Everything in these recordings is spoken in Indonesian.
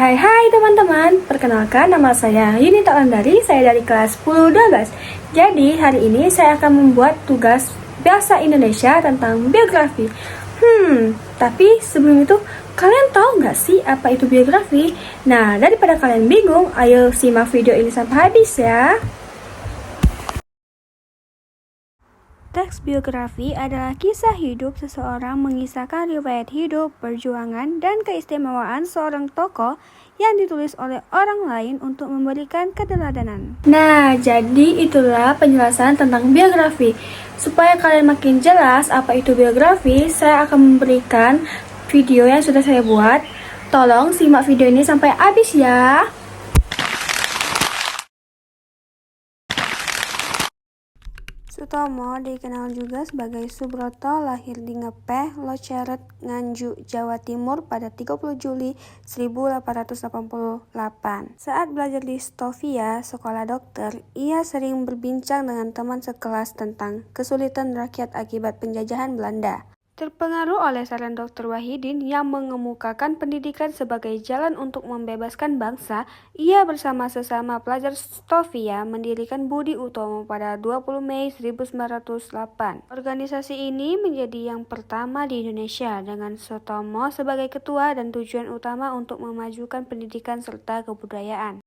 Hai teman-teman, perkenalkan nama saya Yunita Andari, saya dari kelas 10-12. Jadi hari ini saya akan membuat tugas bahasa Indonesia tentang biografi. Tapi sebelum itu, kalian tahu nggak sih apa itu biografi? Nah, daripada kalian bingung, ayo simak video ini sampai habis ya. Teks biografi adalah kisah hidup seseorang mengisahkan riwayat hidup, perjuangan, dan keistimewaan seorang tokoh yang ditulis oleh orang lain untuk memberikan keteladanan. Nah, jadi itulah penjelasan tentang biografi. Supaya kalian makin jelas apa itu biografi, saya akan memberikan video yang sudah saya buat. Tolong simak video ini sampai habis ya. Sutomo dikenal juga sebagai Subroto, lahir di Ngepeh, Loceret, Nganjuk, Jawa Timur pada 30 Juli 1888. Saat belajar di Stovia, sekolah dokter, ia sering berbincang dengan teman sekelas tentang kesulitan rakyat akibat penjajahan Belanda. Terpengaruh oleh saran Dr. Wahidin yang mengemukakan pendidikan sebagai jalan untuk membebaskan bangsa, ia bersama sesama pelajar Stovia mendirikan Budi Utomo pada 20 Mei 1908. Organisasi ini menjadi yang pertama di Indonesia dengan Sutomo sebagai ketua dan tujuan utama untuk memajukan pendidikan serta kebudayaan.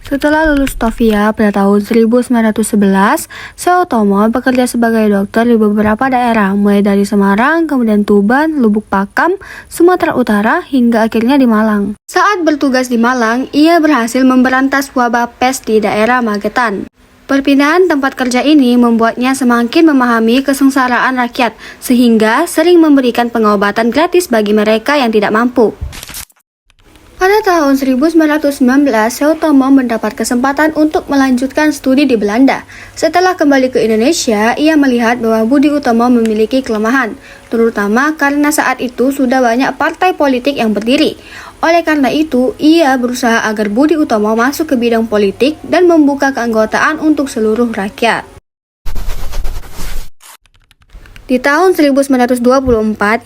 Setelah lulus Stovia pada tahun 1911, Sutomo bekerja sebagai dokter di beberapa daerah, mulai dari Semarang, kemudian Tuban, Lubuk Pakam, Sumatera Utara, hingga akhirnya di Malang. Saat bertugas di Malang, ia berhasil memberantas wabah pes di daerah Magetan. Perpindahan tempat kerja ini membuatnya semakin memahami kesengsaraan rakyat, sehingga sering memberikan pengobatan gratis bagi mereka yang tidak mampu. Pada tahun 1919, Sutomo mendapat kesempatan untuk melanjutkan studi di Belanda. Setelah kembali ke Indonesia, ia melihat bahwa Budi Utomo memiliki kelemahan, terutama karena saat itu sudah banyak partai politik yang berdiri. Oleh karena itu, ia berusaha agar Budi Utomo masuk ke bidang politik dan membuka keanggotaan untuk seluruh rakyat. Di tahun 1924,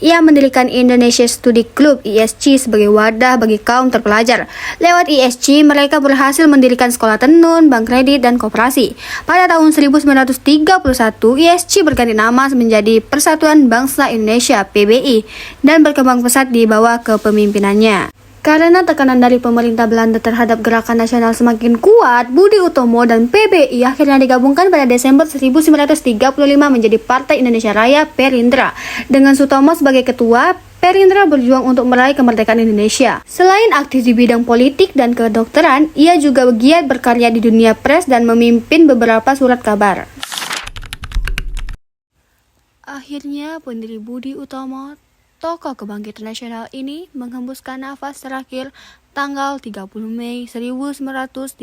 ia mendirikan Indonesia Study Club (ISC) sebagai wadah bagi kaum terpelajar. Lewat ISC, mereka berhasil mendirikan sekolah tenun, bank kredit, dan koperasi. Pada tahun 1931, ISC berganti nama menjadi Persatuan Bangsa Indonesia (PBI) dan berkembang pesat di bawah kepemimpinannya. Karena tekanan dari pemerintah Belanda terhadap gerakan nasional semakin kuat, Budi Utomo dan PBI akhirnya digabungkan pada Desember 1935 menjadi Partai Indonesia Raya Perindra. Dengan Sutomo sebagai ketua, Perindra berjuang untuk meraih kemerdekaan Indonesia. Selain aktif di bidang politik dan kedokteran, ia juga giat berkarya di dunia pers dan memimpin beberapa surat kabar. Akhirnya, pendiri Budi Utomo, tokoh kebangkitan nasional ini menghembuskan nafas terakhir tanggal 30 Mei 1938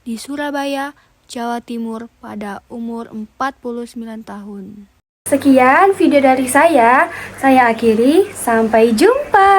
di Surabaya, Jawa Timur pada umur 49 tahun. Sekian video dari saya akhiri, sampai jumpa.